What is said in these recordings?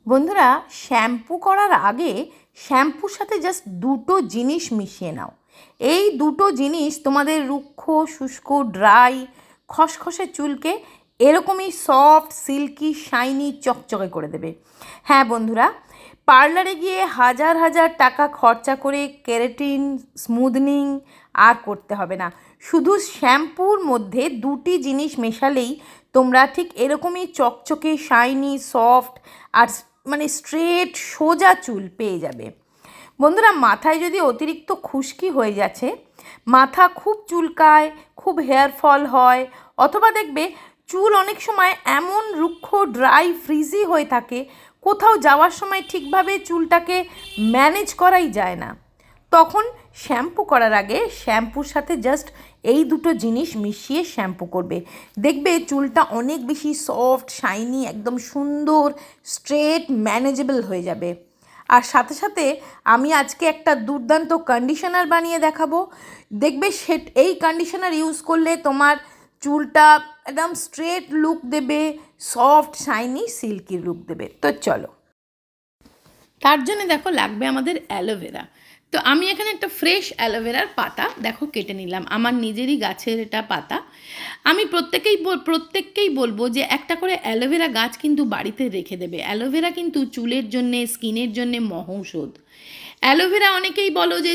বন্ধুরা, শ্যাম্পু করার আগে শ্যাম্পুর সাথে জাস্ট দুটো জিনিস মিশিয়ে নাও। এই দুটো জিনিস তোমাদের রুক্ষ, শুষ্ক, ড্রাই, খসখসে চুলকে এরকমই সফট, সিল্কি, শাইনি, চকচকে করে দেবে। হ্যাঁ বন্ধুরা, পার্লারে গিয়ে হাজার হাজার টাকা খরচা করে কেরাটিন, স্মুথনিং আর করতে হবে না। শুধু শ্যাম্পুর মধ্যে দুটি জিনিস মেশালেই তোমরা ঠিক এরকমই চকচকে, শাইনি, সফট আর স্ট্রেট সোজা চুল পেয়ে যাবে। বন্ধুরা, মাথায় যদি অতিরিক্ত খুশকি হয়ে যাচ্ছে, মাথা খুব চুলকায়, খুব হেয়ার ফল হয়, অথবা দেখবে চুল অনেক সময় এমন রুক্ষ, ড্রাই, ফ্রিজি হয়ে থাকে, কোথাও যাওয়ার সময় ঠিকভাবে চুলটাকে ম্যানেজ করাই যায় না, তখন শ্যাম্পু করার আগে শ্যাম্পুর সাথে জাস্ট এই দুটো জিনিস মিশিয়ে শ্যাম্পু করবে। দেখবে চুলটা অনেক বেশি সফট, শাইনি, একদম সুন্দর, স্ট্রেট, ম্যানেজেবল হয়ে যাবে। আর সাথে সাথে আমি আজকে একটা দুর্দান্ত কন্ডিশনার বানিয়ে দেখাবো। দেখবে এই কন্ডিশনার ইউজ করলে তোমার চুলটা একদম স্ট্রেট লুক দেবে, সফট, শাইনি, সিল্কি লুক দেবে। তো চলো, তার জন্য দেখো লাগবে আমাদের অ্যালোভেরা। তো আমি এখানে একটা ফ্রেশ অ্যালোভেরার পাতা দেখো কেটে নিলাম, আমার নিজেরই গাছের এটা পাতা। আমি প্রত্যেককেই বলবো যে একটা করে অ্যালোভেরা গাছ কিন্তু বাড়িতে রেখে দেবে। অ্যালোভেরা কিন্তু চুলের জন্যে, স্কিনের জন্যে মহৌষধ। অ্যালোভেরা অনেকেই বলো যে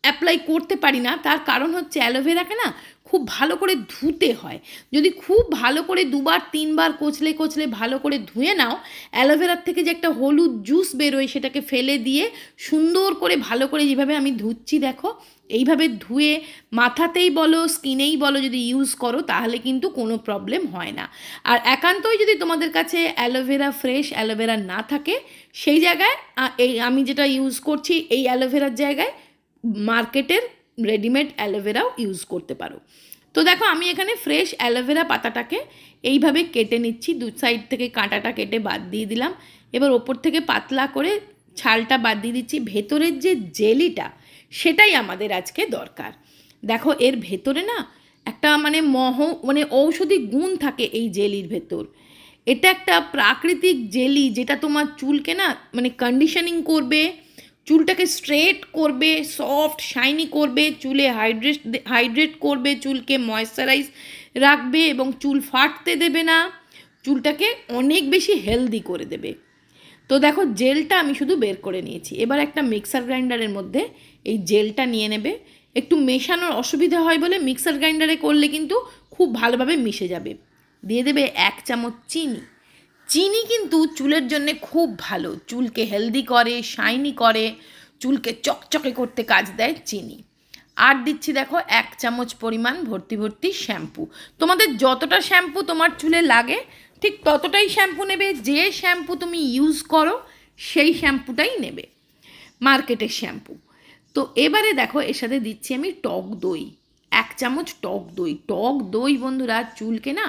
অ্যাপ্লাই করতে পারি না, তার কারণ হচ্ছে অ্যালোভেরাকে না খুব ভালো করে ধুতে হয়। যদি খুব ভালো করে 2-3 বার কচলে কচলে ভালো করে ধুয়ে নাও, অ্যালোভেরার থেকে যে একটা হলুদ জুস বেরোয় সেটাকে ফেলে দিয়ে সুন্দর করে ভালো করে যেভাবে আমি ধুচ্ছি দেখো, এইভাবে ধুয়ে মাথাতেই বলো, স্কিনেই বলো, যদি ইউজ করো তাহলে কিন্তু কোনো প্রবলেম হয় না। আর একান্তই যদি তোমাদের কাছে অ্যালোভেরা, ফ্রেশ অ্যালোভেরা না থাকে, সেই জায়গায় এই আমি যেটা ইউজ করছি এই অ্যালোভেরার জায়গায় মার্কেটের রেডিমেড অ্যালোভেরাও ইউজ করতে পারো। তো দেখো আমি এখানে ফ্রেশ অ্যালোভেরা পাতাটাকে এইভাবে কেটে নিচ্ছি, দু সাইড থেকে কাঁটাটা কেটে বাদ দিয়ে দিলাম। এবার ওপর থেকে পাতলা করে ছালটা বাদ দিয়ে দিচ্ছি। ভেতরের যে জেলিটা সেটাই আমাদের আজকে দরকার। দেখো এর ভেতরে না একটা ঔষধি গুণ থাকে এই জেলির ভেতর। এটা একটা প্রাকৃতিক জেলি যেটা তোমার চুলকে না কন্ডিশনিং করবে, চুলটাকে স্ট্রেট করবে, সফট শাইনি করবে, চুলে হাইড্রেট করবে, চুলকে ময়েশ্চারাইজ রাখবে এবং চুল ফাটতে দেবে না, চুলটাকে অনেক বেশি হেলদি করে দেবে। তো দেখো জেলটা আমি শুধু বের করে নিয়েছি। এবার একটা মিক্সার গ্রাইন্ডারের মধ্যে এই জেলটা নিয়ে নেবে। একটু মেশানোর অসুবিধা হয় বলে মিক্সার গ্রাইন্ডারে করলে কিন্তু খুব ভালোভাবে মিশে যাবে। দিয়ে দেবে 1 চামচ চিনি। চিনি কিন্তু চুলের জন্য খুব ভালো, চুলকে হেলদি করে, শাইনি করে, চুলকে চকচকে করতে কাজ দেয় চিনি। আর দিচ্ছি দেখো 1 চামচ পরিমাণ ভর্তি ভর্তি শ্যাম্পু। তোমাদের যতটা শ্যাম্পু তোমার চুলে লাগে ঠিক ততটাই শ্যাম্পু নেবে। যে শ্যাম্পু তুমি ইউজ করো সেই শ্যাম্পুটাই নেবে, মার্কেটের শ্যাম্পু। তো এবারে দেখো এর সাথে দিচ্ছি আমি টক দই, 1 চামচ টক দই। টক দই বন্ধুরা চুলকে না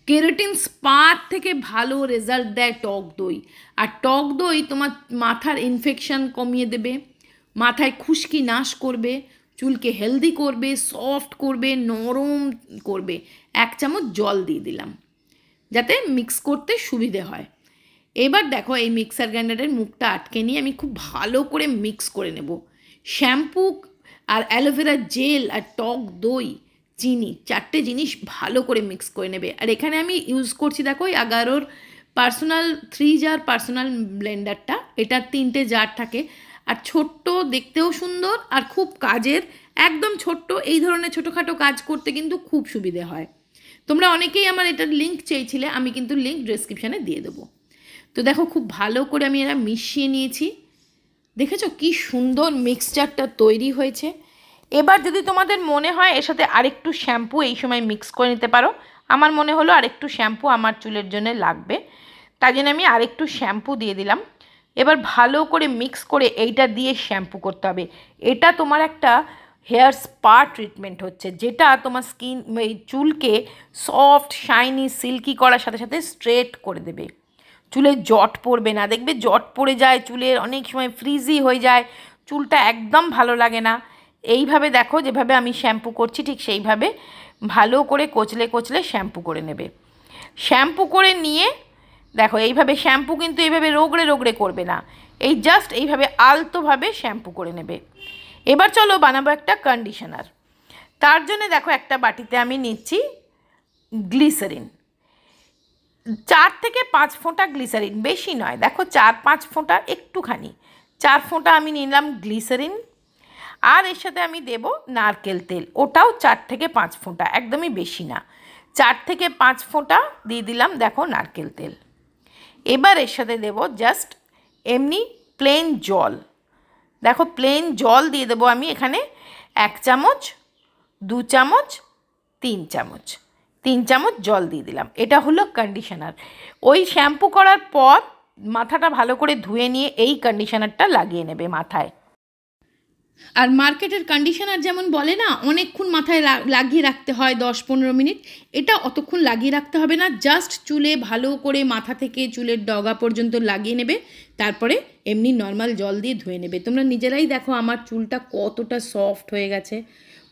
কেরাটিন স্পার থেকে ভালো রেজাল্ট দেয় টক দই। আর টক দই তোমার মাথার ইনফেকশন কমিয়ে দেবে, মাথায় খুশকি নাশ করবে, চুলকে হেলদি করবে, সফট করবে, নরম করবে। 1 চামচ জল দিয়ে দিলাম যাতে মিক্স করতে সুবিধে হয়। এবার দেখো এই মিক্সার গ্রাইন্ডারের মুখটা আটকে নিয়ে আমি খুব ভালো করে মিক্স করে নেব। শ্যাম্পু আর অ্যালোভেরা জেল আর টক দই, চিনি, 4টে জিনিস ভালো করে মিক্স করে নেবে। আর এখানে আমি ইউজ করছি দেখো এই আগারোর পার্সোনাল 3 জার পার্সোনাল ব্লেন্ডারটা। এটা 3টে জার থাকে আর ছোট্ট, দেখতেও সুন্দর আর খুব কাজের, একদম ছোট্ট। এই ধরনের ছোটোখাটো কাজ করতে কিন্তু খুব সুবিধে হয়। তোমরা অনেকেই আমার এটার লিঙ্ক চেয়েছিলে, আমি কিন্তু লিঙ্ক ডেসক্রিপশানে দিয়ে দেবো। তো দেখো খুব ভালো করে আমি এটা মিশিয়ে নিয়েছি। দেখেছো কি সুন্দর মিক্সচারটা তৈরি হয়েছে। এবার যদি তোমাদের মনে হয় এর সাথে আরেকটু শ্যাম্পু এই সময় মিক্স করে নিতে পারো। আমার মনে হলো আরেকটু শ্যাম্পু আমার চুলের জন্য লাগবে, তাই জন্য আমি আরেকটু শ্যাম্পু দিয়ে দিলাম। এবার ভালো করে মিক্স করে এইটা দিয়ে শ্যাম্পু করতে হবে। এটা তোমার একটা হেয়ার স্পা ট্রিটমেন্ট হচ্ছে, যেটা তোমার এই চুলকে সফট, শাইনি, সিল্কি করার সাথে সাথে স্ট্রেট করে দেবে। চুলে জট পড়বে না। দেখবে জট পড়ে যায়, চুলের অনেক সময় ফ্রিজি হয়ে যায়, চুলটা একদম ভালো লাগে না। এইভাবে দেখো যেভাবে আমি শ্যাম্পু করছি ঠিক সেইভাবে ভালো করে কচলে কচলে শ্যাম্পু করে নেবে। শ্যাম্পু করে নিয়ে দেখো এইভাবে শ্যাম্পু কিন্তু এইভাবে রোগড়ে রোগড়ে করবে না, এই জাস্ট এইভাবে আলতোভাবে শ্যাম্পু করে নেবে। এবার চলো বানাবো একটা কন্ডিশনার। তার জন্য দেখো একটা বাটিতে আমি নিচ্ছি গ্লিসারিন, 4 থেকে 5 ফোঁটা গ্লিসারিন, বেশি নয়, দেখো 4-5 ফোঁটা একটুখানি, 4 ফোঁটা আমি নিলাম গ্লিসারিন। আর এর সাথে আমি দেব নারকেল তেল, ওটাও 4 থেকে 5 ফোঁটা, একদমই বেশি না, 4 থেকে 5 ফোঁটা দিয়ে দিলাম দেখো নারকেল তেল। এবার এর সাথে দেব জাস্ট এমনি প্লেন জল, দেখো প্লেন জল দিয়ে দেবো আমি এখানে 1 চামচ, 2 চামচ, 3 চামচ, 3 চামচ জল দিয়ে দিলাম। এটা হলো কন্ডিশনার। ওই শ্যাম্পু করার পর মাথাটা ভালো করে ধুয়ে নিয়ে এই কন্ডিশনারটা লাগিয়ে নেবে মাথায়। আর মার্কেটের কন্ডিশনার যেমন বলে না অনেকক্ষণ মাথায় লাগিয়ে রাখতে হয় 10-15 মিনিট, এটা অতক্ষণ লাগিয়ে রাখতে হবে না, জাস্ট চুলে ভালো করে মাথা থেকে চুলের ডগা পর্যন্ত লাগিয়ে নেবে, তারপরে এমনি নর্মাল জল দিয়ে ধুয়ে নেবে। তোমরা নিজেরাই দেখো আমার চুলটা কতটা সফট হয়ে গেছে,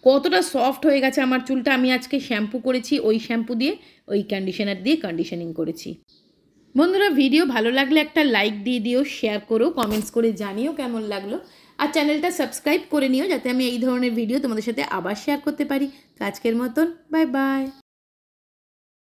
কতটা সফট হয়ে গেছে আমার চুলটা। আমি আজকে শ্যাম্পু করেছি ওই শ্যাম্পু দিয়ে, ওই কন্ডিশনার দিয়ে কন্ডিশনিং করেছি। বন্ধুরা ভিডিও ভালো লাগলে একটা লাইক দিয়ে দিও, শেয়ার করো, কমেন্টস করে জানিও কেমন লাগলো, আর চ্যানেলটা সাবস্ক্রাইব করে নিও যাতে আমি এই ধরনের ভিডিও তোমাদের সাথে আবার শেয়ার করতে পারি। তো আজকের মতন বাই বাই।